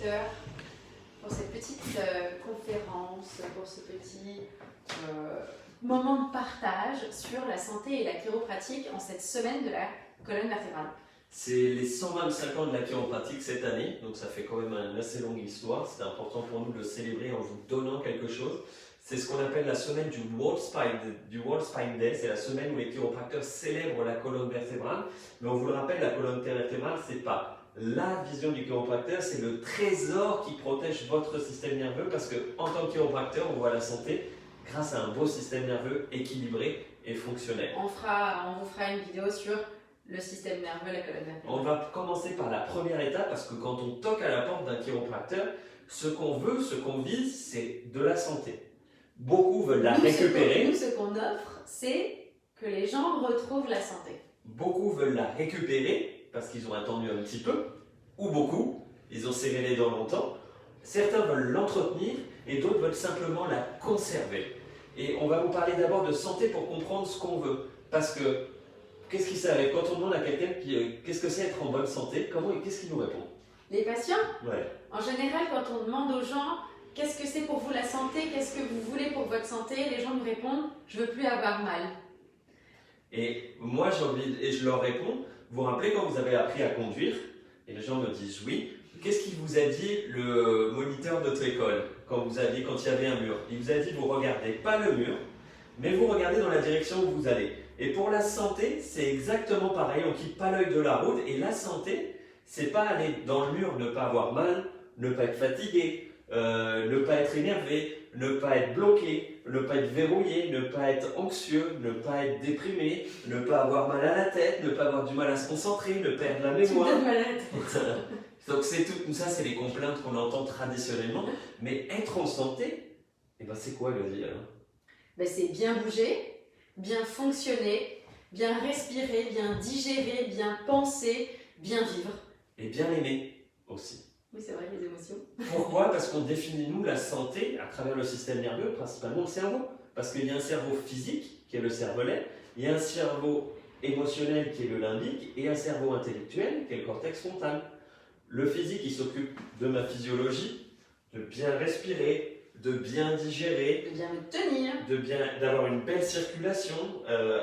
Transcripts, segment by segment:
téléspectateurs pour cette petite conférence, pour ce petit moment de partage sur la santé et la chiropratique en cette semaine de la colonne vertébrale. C'est les 125 ans de la chiropratique cette année, donc ça fait quand même une assez longue histoire. C'était important pour nous de le célébrer en vous donnant quelque chose. C'est ce qu'on appelle la semaine du World Spine Day. C'est la semaine où les chiropracteurs célèbrent la colonne vertébrale. Mais on vous le rappelle, la colonne vertébrale, c'est pas la vision du chiropracteur, c'est le trésor qui protège votre système nerveux, parce qu'en tant que chiropracteur, on voit la santé grâce à un beau système nerveux équilibré et fonctionnel. On vous fera une vidéo sur le système nerveux, la colonne vertébrale. On va commencer par la première étape, parce que quand on toque à la porte d'un chiropracteur, ce qu'on veut, ce qu'on vise, c'est de la santé. Beaucoup veulent la récupérer. Nous, ce qu'on offre, c'est que les gens retrouvent la santé. Beaucoup veulent la récupérer parce qu'ils ont attendu un petit peu, ou beaucoup, ils ont serré les dents longtemps. Certains veulent l'entretenir et d'autres veulent simplement la conserver. Et on va vous parler d'abord de santé pour comprendre ce qu'on veut. Parce que, qu'est-ce qui s'arrive quand on demande à quelqu'un qu'est-ce que c'est être en bonne santé, qu'est-ce qu'il nous répond? Les patients, ouais. En général, quand on demande aux gens qu'est-ce que c'est pour vous la santé, qu'est-ce que vous voulez pour votre santé, les gens nous répondent je veux plus avoir mal. Et moi, je leur réponds, vous vous rappelez quand vous avez appris à conduire? Et les gens me disent oui. Qu'est-ce qu'il vous a dit le moniteur de votre école quand il y avait un mur? Il vous a dit vous regardez pas le mur, mais vous regardez dans la direction où vous allez. Et pour la santé, c'est exactement pareil, on quitte pas l'œil de la route. Et la santé, c'est pas aller dans le mur, ne pas avoir mal, ne pas être fatigué, ne pas être énervé, ne pas être bloqué, ne pas être verrouillé, ne pas être anxieux, ne pas être déprimé, ne pas avoir mal à la tête, ne pas avoir du mal à se concentrer, ne perdre la mémoire. Tu me donnes mal à la tête. Donc c'est tout ça, c'est les complaintes qu'on entend traditionnellement. Mais être en santé, eh ben c'est quoi, Elodie, alors? C'est bien bouger, bien fonctionner, bien respirer, bien digérer, bien penser, bien vivre. Et bien aimer aussi. Oui, c'est vrai, les émotions. Pourquoi? Parce qu'on définit, nous, la santé à travers le système nerveux, principalement le cerveau. Parce qu'il y a un cerveau physique, qui est le cervelet, il y a un cerveau émotionnel, qui est le limbique, et un cerveau intellectuel, qui est le cortex frontal. Le physique, il s'occupe de ma physiologie, de bien respirer, de bien digérer, De bien me tenir. d'avoir une belle circulation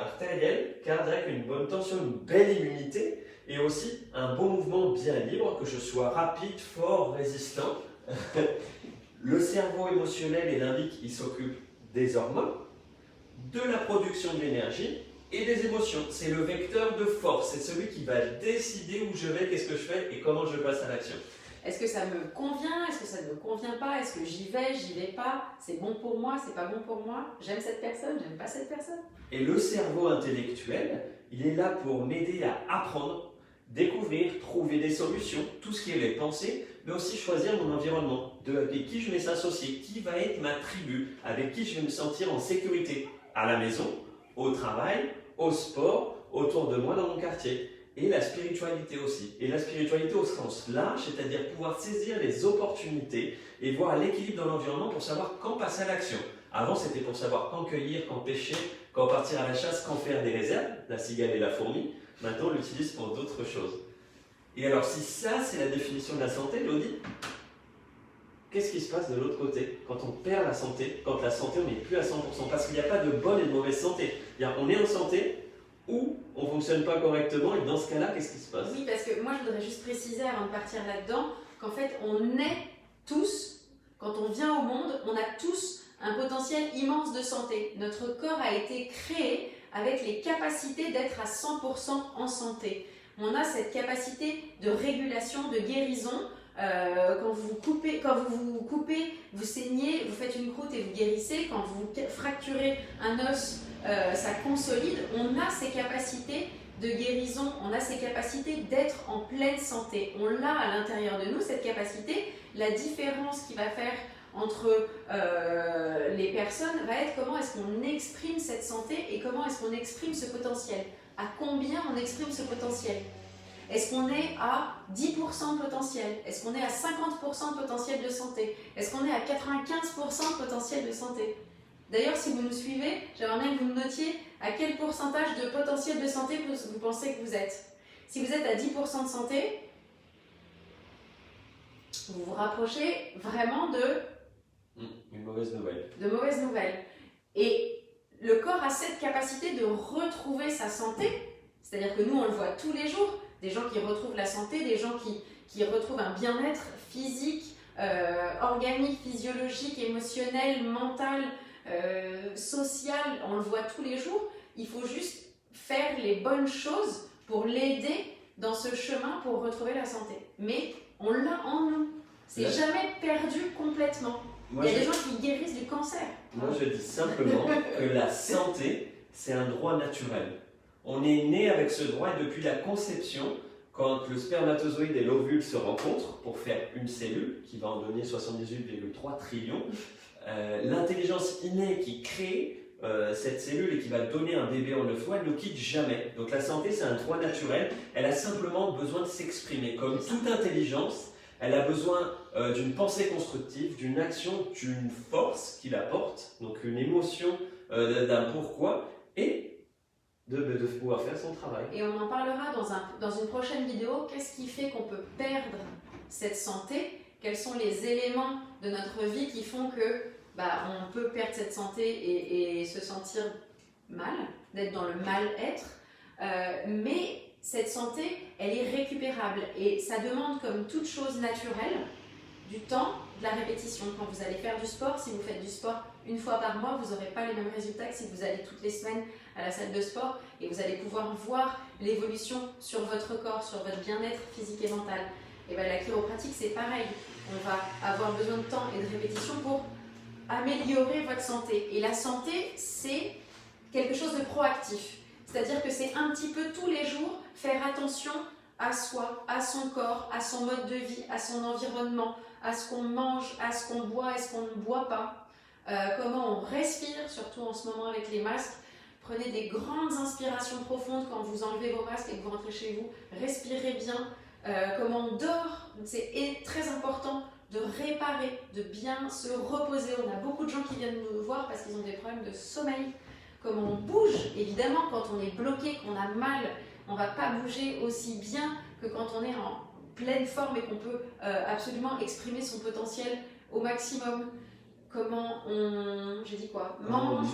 artérielle, cardiaque, une bonne tension, une belle immunité, et aussi un bon mouvement bien libre, que je sois rapide, fort, résistant. Le cerveau émotionnel et limbique, il s'occupe des hormones, de la production de l'énergie et des émotions. C'est le vecteur de force, c'est celui qui va décider où je vais, qu'est-ce que je fais et comment je passe à l'action. Est-ce que ça me convient? Est-ce que ça ne me convient pas? Est-ce que j'y vais pas? C'est bon pour moi? C'est pas bon pour moi? J'aime cette personne? J'aime pas cette personne? Et le cerveau intellectuel, il est là pour m'aider à apprendre, découvrir, trouver des solutions, tout ce qui est les pensées, mais aussi choisir mon environnement, avec qui je vais s'associer, qui va être ma tribu, avec qui je vais me sentir en sécurité, à la maison, au travail, au sport, autour de moi dans mon quartier. Et la spiritualité aussi. Et la spiritualité au sens large, c'est-à-dire pouvoir saisir les opportunités et voir l'équilibre dans l'environnement pour savoir quand passer à l'action. Avant, c'était pour savoir quand cueillir, quand pêcher, quand partir à la chasse, quand faire des réserves, la cigale et la fourmi. Maintenant, on l'utilise pour d'autres choses. Et alors, si ça, c'est la définition de la santé, Elodie, qu'est-ce qui se passe de l'autre côté? Quand on perd la santé, quand la santé, on n'est plus à 100%, parce qu'il n'y a pas de bonne et de mauvaise santé. On est en santé, ou on ne fonctionne pas correctement, et dans ce cas-là, qu'est-ce qui se passe? Oui, parce que moi, je voudrais juste préciser avant de partir là-dedans qu'en fait, on est tous, quand on vient au monde, on a tous un potentiel immense de santé. Notre corps a été créé avec les capacités d'être à 100% en santé. On a cette capacité de régulation, de guérison. Quand vous vous coupez, vous saignez, vous faites une croûte et vous guérissez. Quand vous fracturez un os, ça consolide. On a ces capacités de guérison, on a ces capacités d'être en pleine santé. On l'a à l'intérieur de nous, cette capacité. La différence qui va faire entre les personnes va être comment est-ce qu'on exprime cette santé et comment est-ce qu'on exprime ce potentiel. À combien on exprime ce potentiel? Est-ce qu'on est à 10% de potentiel? Est-ce qu'on est à 50% de potentiel de santé? Est-ce qu'on est à 95% de potentiel de santé? D'ailleurs, si vous nous suivez, j'aimerais bien que vous me notiez à quel pourcentage de potentiel de santé vous pensez que vous êtes. Si vous êtes à 10% de santé, vous vous rapprochez vraiment Une mauvaise nouvelle. de mauvaises nouvelles. Et le corps a cette capacité de retrouver sa santé, c'est-à-dire que nous, on le voit tous les jours, des gens qui retrouvent la santé, des gens qui retrouvent un bien-être physique, organique, physiologique, émotionnel, mental, social, on le voit tous les jours. Il faut juste faire les bonnes choses pour l'aider dans ce chemin pour retrouver la santé. Mais on l'a en nous. C'est Ouais. jamais perdu complètement. Moi, Il y a des gens qui guérissent du cancer. Moi, je dis simplement que la santé, c'est un droit naturel. On est né avec ce droit et depuis la conception, quand le spermatozoïde et l'ovule se rencontrent pour faire une cellule qui va en donner 78,3 trillions, l'intelligence innée qui crée cette cellule et qui va donner un bébé en 9 mois, elle ne quitte jamais. Donc la santé, c'est un droit naturel. Elle a simplement besoin de s'exprimer. Comme toute intelligence, elle a besoin d'une pensée constructive, d'une action, d'une force qui la porte, donc une émotion d'un pourquoi, et de pouvoir faire son travail. Et on en parlera dans une prochaine vidéo. Qu'est-ce qui fait qu'on peut perdre cette santé? Quels sont les éléments de notre vie qui font que on peut perdre cette santé et se sentir mal, d'être dans le mal-être. Mais cette santé, elle est récupérable et ça demande, comme toute chose naturelle, du temps, de la répétition. Quand vous allez faire du sport, si vous faites du sport une fois par mois, vous n'aurez pas les mêmes résultats que si vous allez toutes les semaines à la salle de sport, et vous allez pouvoir voir l'évolution sur votre corps, sur votre bien-être physique et mental. Et bien, la chiropratique, c'est pareil. On va avoir besoin de temps et de répétition pour améliorer votre santé. Et la santé, c'est quelque chose de proactif. C'est-à-dire que c'est un petit peu tous les jours faire attention à soi, à son corps, à son mode de vie, à son environnement, à ce qu'on mange, à ce qu'on boit, à ce qu'on ne boit pas, comment on respire, surtout en ce moment avec les masques. Prenez des grandes inspirations profondes quand vous enlevez vos masques et que vous rentrez chez vous. Respirez bien. Comment on dort. C'est très important de réparer, de bien se reposer. On a beaucoup de gens qui viennent nous voir parce qu'ils ont des problèmes de sommeil. Comment on bouge. Évidemment, quand on est bloqué, qu'on a mal, on ne va pas bouger aussi bien que quand on est en pleine forme et qu'on peut absolument exprimer son potentiel au maximum. Comment on... J'ai dit quoi? Mange.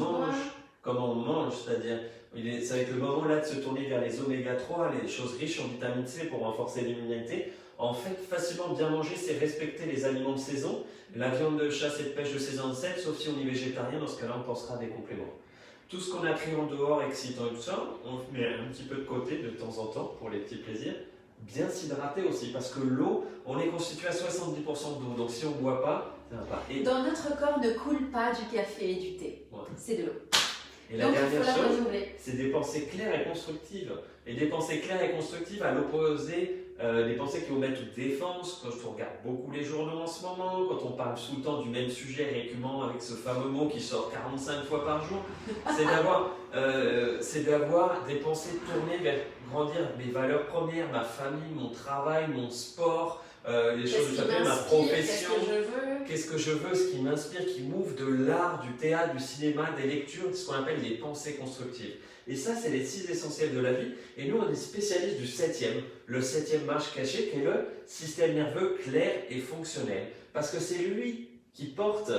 Comment on mange, c'est-à-dire, ça va être le moment là de se tourner vers les oméga 3, les choses riches en vitamine C pour renforcer l'immunité. En fait, facilement bien manger, c'est respecter les aliments de saison, la viande de chasse et de pêche de saison de sel, sauf si on est végétarien, dans ce cas-là, on pensera à des compléments. Tout ce qu'on a pris en dehors, excitant et tout ça, on met un petit peu de côté de temps en temps pour les petits plaisirs. Bien s'hydrater aussi, parce que l'eau, on est constitué à 70% d'eau, donc si on ne boit pas, ça va pas. Et dans notre corps ne coule pas du café et du thé, ouais. C'est de l'eau. Et la dernière chose, c'est des pensées claires et constructives. Et des pensées claires et constructives à l'opposé des pensées qui vont mettre toute défense. Quand on regarde beaucoup les journaux en ce moment, quand on parle tout le temps du même sujet récurrent avec ce fameux mot qui sort 45 fois par jour, c'est d'avoir des pensées tournées vers grandir mes valeurs premières, ma famille, mon travail, mon sport, les choses que j'appelle ma profession. Qu'est-ce que je veux, ce qui m'inspire, qui m'ouvre de l'art, du théâtre, du cinéma, des lectures, ce qu'on appelle les pensées constructives. Et ça, c'est les 6 essentiels de la vie. Et nous, on est spécialistes du 7e, le 7e marche cachée, qui est le système nerveux clair et fonctionnel. Parce que c'est lui qui porte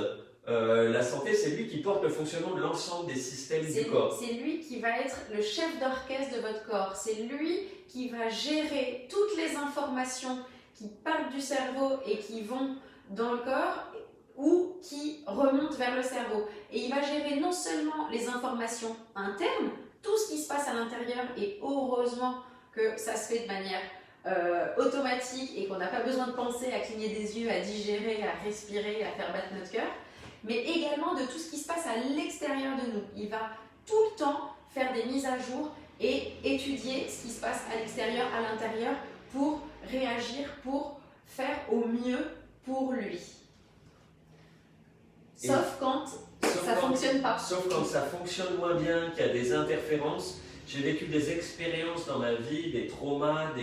la santé, c'est lui qui porte le fonctionnement de l'ensemble des systèmes du corps. C'est lui qui va être le chef d'orchestre de votre corps. C'est lui qui va gérer toutes les informations qui partent du cerveau et qui vont dans le corps ou qui remontent vers le cerveau. Et il va gérer non seulement les informations internes, tout ce qui se passe à l'intérieur, et heureusement que ça se fait de manière automatique et qu'on n'a pas besoin de penser à cligner des yeux, à digérer, à respirer, à faire battre notre cœur, mais également de tout ce qui se passe à l'extérieur de nous. Il va tout le temps faire des mises à jour et étudier ce qui se passe à l'extérieur, à l'intérieur, pour réagir, pour faire au mieux pour lui. Sauf quand ça ne fonctionne pas. Sauf quand ça fonctionne moins bien, qu'il y a des interférences. J'ai vécu des expériences dans ma vie, des traumas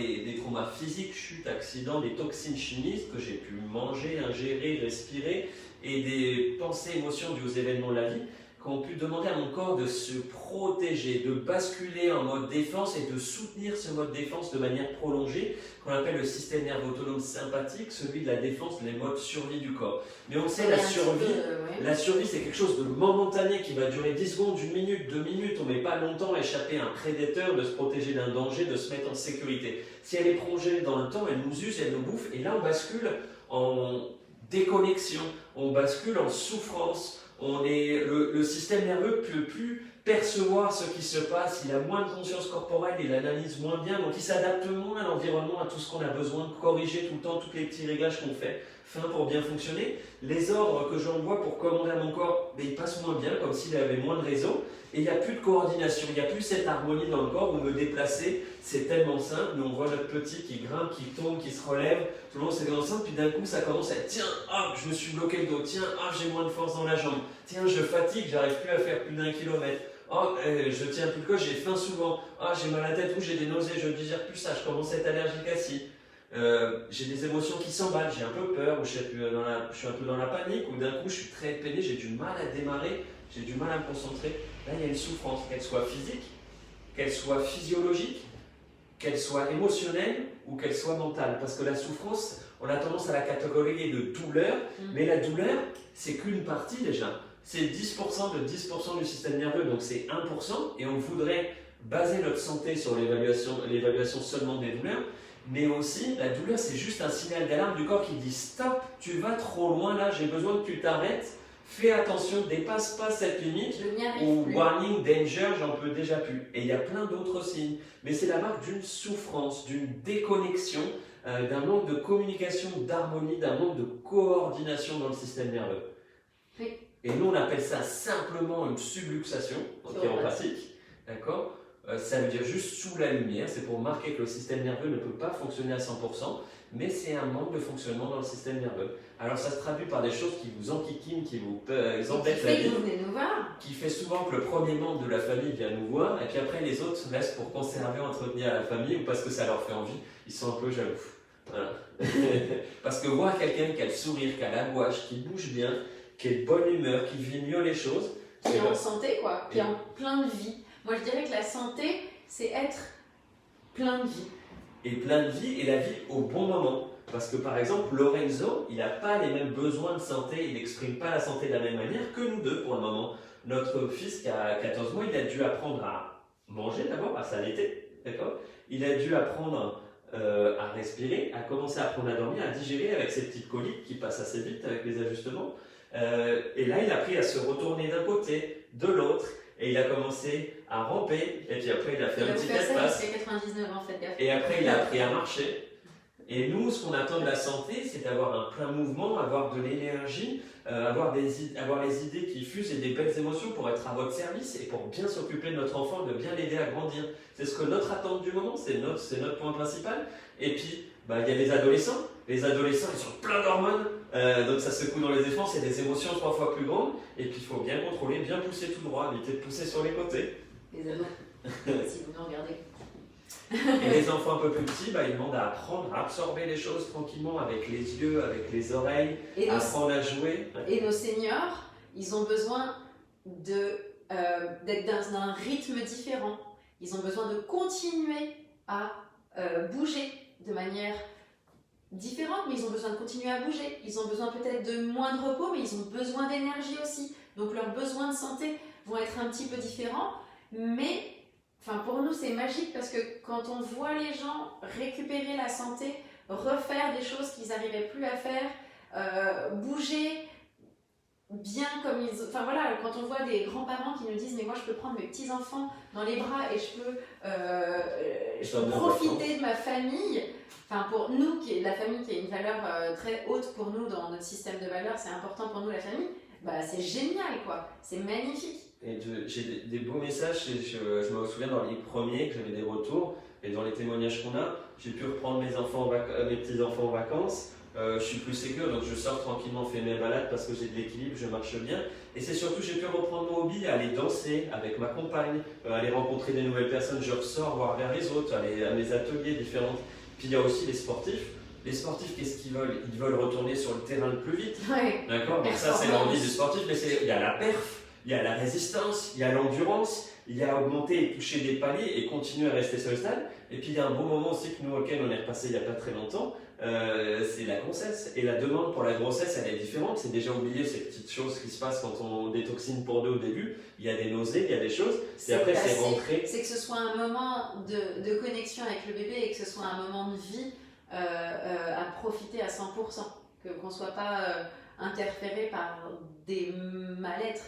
physiques, chutes, accidents, des toxines chimiques que j'ai pu manger, ingérer, respirer, et des pensées, émotions dues aux événements de la vie, qui ont pu demander à mon corps de se protéger, de basculer en mode défense et de soutenir ce mode défense de manière prolongée, qu'on appelle le système nerveux autonome sympathique, celui de la défense, les modes survie du corps. Mais on sait, la survie, c'est quelque chose de momentané qui va durer 10 secondes, 1 minute, 2 minutes. On ne met pas longtemps à échapper à un prédateur, de se protéger d'un danger, de se mettre en sécurité. Si elle est prolongée dans le temps, elle nous use, elle nous bouffe, et là on bascule en déconnexion, on bascule en souffrance. Le système nerveux ne peut plus percevoir ce qui se passe, il a moins de conscience corporelle, il analyse moins bien, donc il s'adapte moins à l'environnement, à tout ce qu'on a besoin de corriger tout le temps, tous les petits réglages qu'on fait pour bien fonctionner. Les ordres que j'envoie pour commander à mon corps, ils passent moins bien, comme s'il avait moins de réseau, et il n'y a plus de coordination, il n'y a plus cette harmonie dans le corps où me déplacer, c'est tellement simple, mais on voit notre petit qui grimpe, qui tombe, qui se relève, tout le monde c'est simple, puis d'un coup ça commence à être, tiens, hop, je me suis bloqué le dos, tiens, hop, j'ai moins de force dans la jambe, tiens, je fatigue, j'arrive plus à faire plus d'1 kilomètre. Oh, je tiens plus le corps, j'ai faim souvent. Ah, j'ai mal à la tête ou j'ai des nausées, je ne digère plus ça, je commence à être allergique à ci. J'ai des émotions qui s'emballent, j'ai un peu peur, ou je suis un peu dans la panique, ou d'un coup je suis très peiné, j'ai du mal à démarrer, j'ai du mal à me concentrer. Là, il y a une souffrance, qu'elle soit physique, qu'elle soit physiologique, qu'elle soit émotionnelle ou qu'elle soit mentale. Parce que la souffrance, on a tendance à la catégoriser de douleur, mais la douleur, c'est qu'une partie déjà. C'est 10% de 10% du système nerveux, donc c'est 1%, et on voudrait baser notre santé sur l'évaluation seulement des douleurs, mais aussi la douleur c'est juste un signal d'alarme du corps qui dit stop, tu vas trop loin là, j'ai besoin que tu t'arrêtes, fais attention, dépasse pas cette limite, ou warning, danger, j'en peux déjà plus. Et il y a plein d'autres signes, mais c'est la marque d'une souffrance, d'une déconnexion, d'un manque de communication, d'harmonie, d'un manque de coordination dans le système nerveux. Oui. Et nous, on appelle ça simplement une subluxation, qui est en pratique, d'accord ? Ça veut dire juste sous la lumière, c'est pour marquer que le système nerveux ne peut pas fonctionner à 100%, mais c'est un manque de fonctionnement dans le système nerveux. Alors ça se traduit par des choses qui vous enquiquinent, qui vous embêtent la vie, qui fait souvent que le premier membre de la famille vient nous voir, et puis après les autres se laissent pour conserver, entretenir la famille, ou parce que ça leur fait envie, ils sont un peu jaloux. Voilà. Parce que voir quelqu'un qui a le sourire, qui a la gouache, qui bouge bien, qui est de bonne humeur, qui vit mieux les choses. Qui est en santé, quoi, qui est en plein de vie. Moi, je dirais que la santé, c'est être plein de vie. Et plein de vie, et la vie au bon moment. Parce que par exemple, Lorenzo, il n'a pas les mêmes besoins de santé, il n'exprime pas la santé de la même manière que nous deux pour le moment. Notre fils qui a 14 mois, il a dû apprendre à manger d'abord, à s'allaiter, d'accord ? Il a dû apprendre à respirer, à commencer à apprendre à dormir, à digérer avec ses petites coliques qui passent assez vite avec les ajustements. Et là, il a appris à se retourner d'un côté, de l'autre, et il a commencé à ramper, et puis après il a fait un petit espace. Il a 99 ans, faites gaffe. Et après il a appris à marcher. Et nous, ce qu'on attend de la santé, c'est d'avoir un plein mouvement, avoir de l'énergie, avoir les idées qui fusent et des belles émotions pour être à votre service et pour bien s'occuper de notre enfant, de bien l'aider à grandir. C'est ce que notre attente du moment, c'est notre point principal. Et puis, il y a les adolescents. Les adolescents, ils sont pleins d'hormones, donc ça secoue dans les échelons, c'est des émotions 3 fois plus grandes. Et puis, il faut bien contrôler, bien pousser tout droit, éviter de pousser sur les côtés. Les ados, si vous nous regardez. Et les enfants un peu plus petits, ils demandent à apprendre à absorber les choses tranquillement avec les yeux, avec les oreilles, apprendre à jouer. Et nos seniors, ils ont besoin d'être dans un rythme différent. Ils ont besoin de continuer à bouger de manière différente, mais ils ont besoin de continuer à bouger. Ils ont besoin peut-être de moins de repos, mais ils ont besoin d'énergie aussi. Donc leurs besoins de santé vont être un petit peu différents, mais pour nous, c'est magique parce que quand on voit les gens récupérer la santé, refaire des choses qu'ils n'arrivaient plus à faire, bouger bien comme ils... quand on voit des grands-parents qui nous disent « mais moi, je peux prendre mes petits-enfants dans les bras et je peux profiter de ma famille », pour nous, la famille qui est une valeur très haute pour nous dans notre système de valeurs, c'est important pour nous la famille, c'est génial, quoi. C'est magnifique. Et j'ai des beaux messages, je me souviens dans les premiers que j'avais des retours, et dans les témoignages qu'on a, j'ai pu reprendre mes petits-enfants en vacances, je suis plus sécure, donc je sors tranquillement, fais mes balades parce que j'ai de l'équilibre, je marche bien, et c'est surtout j'ai pu reprendre mon hobby, aller danser avec ma compagne, aller rencontrer des nouvelles personnes, je ressors voir vers les autres, aller à mes ateliers différents. Puis il y a aussi les sportifs. Les sportifs, qu'est-ce qu'ils veulent ? Ils veulent retourner sur le terrain le plus vite. Ouais. D'accord ? Donc ça, c'est l'envie du sportif, mais il y a la perf. Il y a la résistance, il y a l'endurance, il y a augmenter et toucher des paliers et continuer à rester sur le stade. Et puis il y a un bon moment aussi que nous, auquel on est repassé il n'y a pas très longtemps, c'est la grossesse. Et la demande pour la grossesse, elle est différente. C'est déjà oublié ces petites choses qui se passent quand on détoxine pour deux au début. Il y a des nausées, il y a des choses. Et après, c'est rentré. C'est que ce soit un moment de connexion avec le bébé et que ce soit un moment de vie à profiter à 100%. Qu'on ne soit pas interféré par des mal-être.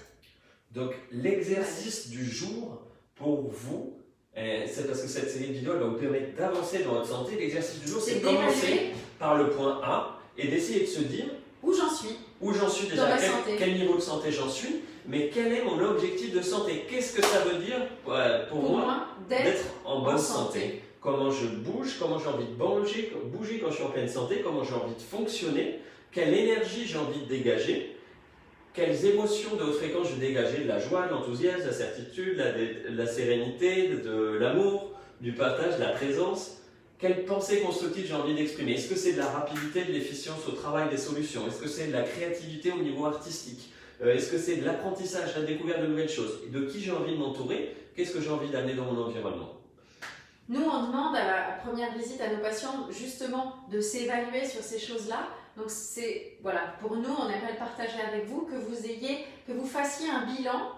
Donc l'exercice du jour pour vous, c'est parce que cette série de vidéos va vous permettre d'avancer dans votre santé. L'exercice du jour, c'est de commencer par le point A et d'essayer de se dire où j'en suis. Où j'en suis déjà, quel niveau de santé j'en suis, mais quel est mon objectif de santé? Qu'est-ce que ça veut dire pour moi d'être en bonne santé? Comment je bouge, comment j'ai envie de bouger quand je suis en pleine santé, comment j'ai envie de fonctionner, quelle énergie j'ai envie de dégager, quelles émotions de haute fréquence je veux dégager, de la joie, de l'enthousiasme, de la certitude, de la sérénité, de l'amour, du partage, de la présence. Quelles pensées constructives j'ai envie d'exprimer? Est-ce que c'est de la rapidité, de l'efficience au travail des solutions? Est-ce que c'est de la créativité au niveau artistique? Est-ce que c'est de l'apprentissage, la découverte de nouvelles choses? De qui j'ai envie de m'entourer? Qu'est-ce que j'ai envie d'amener dans mon environnement? Nous, on demande à la première visite à nos patients justement de s'évaluer sur ces choses-là. Donc c'est, voilà, pour nous, on aimerait le partager avec vous, que vous fassiez un bilan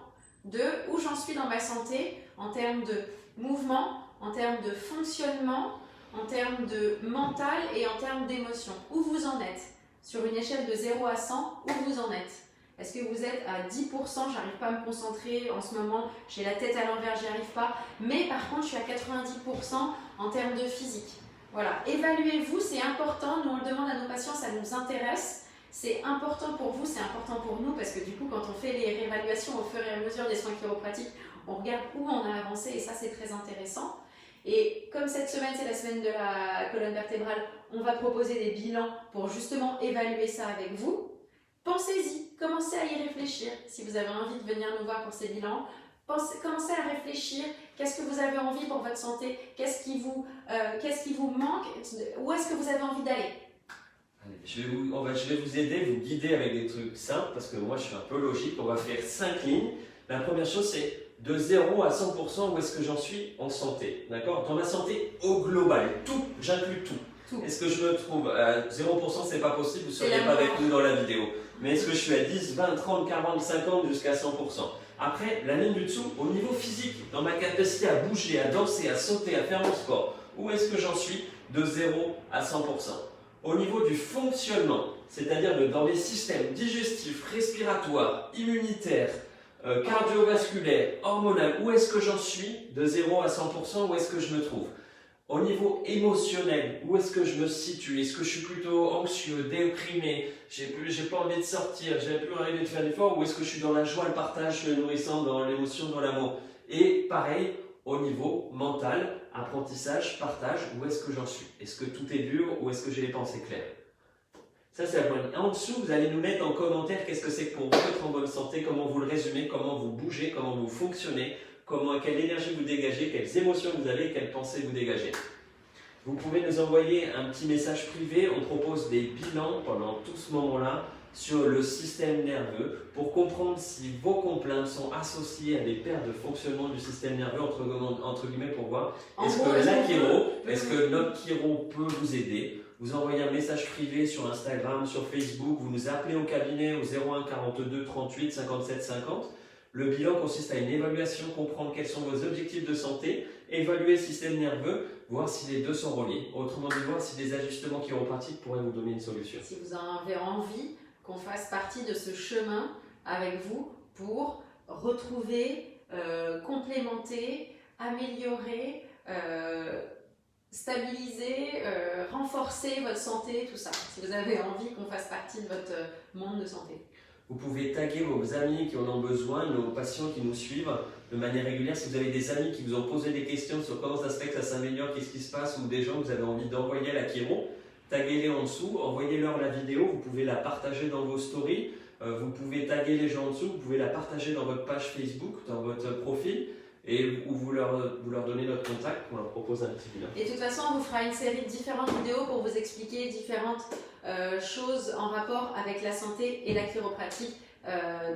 de où j'en suis dans ma santé en termes de mouvement, en termes de fonctionnement, en termes de mental et en termes d'émotion. Où vous en êtes? Sur une échelle de 0 à 100, où vous en êtes? Est-ce que vous êtes à 10%? J'arrive pas à me concentrer en ce moment, j'ai la tête à l'envers, j'y arrive pas. Mais par contre, je suis à 90% en termes de physique. Voilà, évaluez-vous, c'est important. Nous, on le demande à nos patients, ça nous intéresse. C'est important pour vous, c'est important pour nous, parce que du coup, quand on fait les réévaluations au fur et à mesure des soins chiropratiques, on regarde où on a avancé et ça, c'est très intéressant. Et comme cette semaine, c'est la semaine de la colonne vertébrale, on va proposer des bilans pour justement évaluer ça avec vous. Pensez-y, commencez à y réfléchir. Si vous avez envie de venir nous voir pour ces bilans, commencez à réfléchir. Qu'est-ce que vous avez envie pour votre santé? Qu'est-ce qui vous manque? Où est-ce que vous avez envie d'aller? Je vais vous aider, vous guider avec des trucs simples, parce que moi je suis un peu logique. On va faire 5 lignes. La première chose, c'est de 0 à 100%, où est-ce que j'en suis en santé? D'accord? Dans ma santé au global, tout, j'inclus tout. Est-ce que je me trouve à 0%? C'est pas possible, vous ne seriez pas avec nous dans la vidéo. Mais est-ce que je suis à 10, 20, 30, 40, 50 jusqu'à 100%? Après, la ligne du dessous, au niveau physique, dans ma capacité à bouger, à danser, à sauter, à faire mon sport, où est-ce que j'en suis de 0 à 100%? Au niveau du fonctionnement, c'est-à-dire dans mes systèmes digestifs, respiratoires, immunitaires, cardiovasculaires, hormonaux, où est-ce que j'en suis de 0 à 100%? Où est-ce que je me trouve? Au niveau émotionnel, où est-ce que je me situe? Est-ce que je suis plutôt anxieux, déprimé, j'ai pas envie de sortir, j'ai plus envie de faire d'efforts? Ou est-ce que je suis dans la joie, le partage, le nourrissant, dans l'émotion, dans l'amour? Et pareil, au niveau mental, apprentissage, partage, où est-ce que j'en suis? Est-ce que tout est dur ou est-ce que j'ai les pensées claires? Ça, c'est la première. En dessous, vous allez nous mettre en commentaire qu'est-ce que c'est que pour vous être en bonne santé, comment vous le résumez, comment vous bougez, comment vous fonctionnez, quelle énergie vous dégagez, quelles émotions vous avez, quelles pensées vous dégagez. Vous pouvez nous envoyer un petit message privé, on propose des bilans pendant tout ce moment-là sur le système nerveux pour comprendre si vos complaintes sont associées à des pertes de fonctionnement du système nerveux, entre guillemets, pour voir est-ce que notre chiro peut vous aider. Vous envoyez un message privé sur Instagram, sur Facebook, vous nous appelez au cabinet au 01 42 38 57 50. Le bilan consiste à une évaluation, comprendre quels sont vos objectifs de santé, évaluer le système nerveux, voir si les deux sont reliés. Autrement dit, voir si des ajustements chiropratiques pourraient vous donner une solution. Si vous avez envie qu'on fasse partie de ce chemin avec vous pour retrouver, complémenter, améliorer, stabiliser, renforcer votre santé, tout ça. Si vous avez envie qu'on fasse partie de votre monde de santé. Vous pouvez taguer vos amis qui en ont besoin, nos patients qui nous suivent de manière régulière. Si vous avez des amis qui vous ont posé des questions sur comment ça se fait que ça s'améliore, qu'est-ce qui se passe, ou des gens que vous avez envie d'envoyer à la chiro, taguez-les en dessous, envoyez-leur la vidéo, vous pouvez la partager dans vos stories, vous pouvez taguer les gens en dessous, vous pouvez la partager dans votre page Facebook, dans votre profil, et vous leur donnez notre contact, on leur propose un petit bilan. Et de toute façon, on vous fera une série de différentes vidéos pour vous expliquer différentes choses en rapport avec la santé et la chiropratique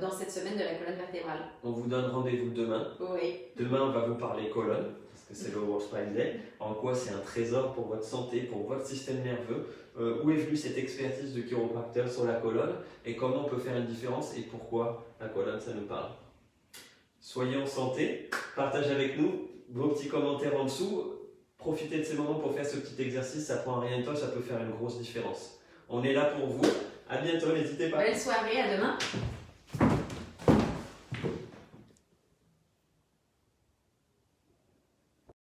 dans cette semaine de la colonne vertébrale. On vous donne rendez-vous demain. Oui. Demain, on va vous parler colonne, parce que c'est le World Spine Day. En quoi c'est un trésor pour votre santé, pour votre système nerveux. Où est venue cette expertise de chiropracteur sur la colonne et comment on peut faire une différence et pourquoi la colonne, ça nous parle. Soyez en santé, partagez avec nous vos petits commentaires en dessous. Profitez de ces moments pour faire ce petit exercice, ça prend rien de temps, ça peut faire une grosse différence. On est là pour vous. À bientôt, n'hésitez pas. Belle soirée, à demain.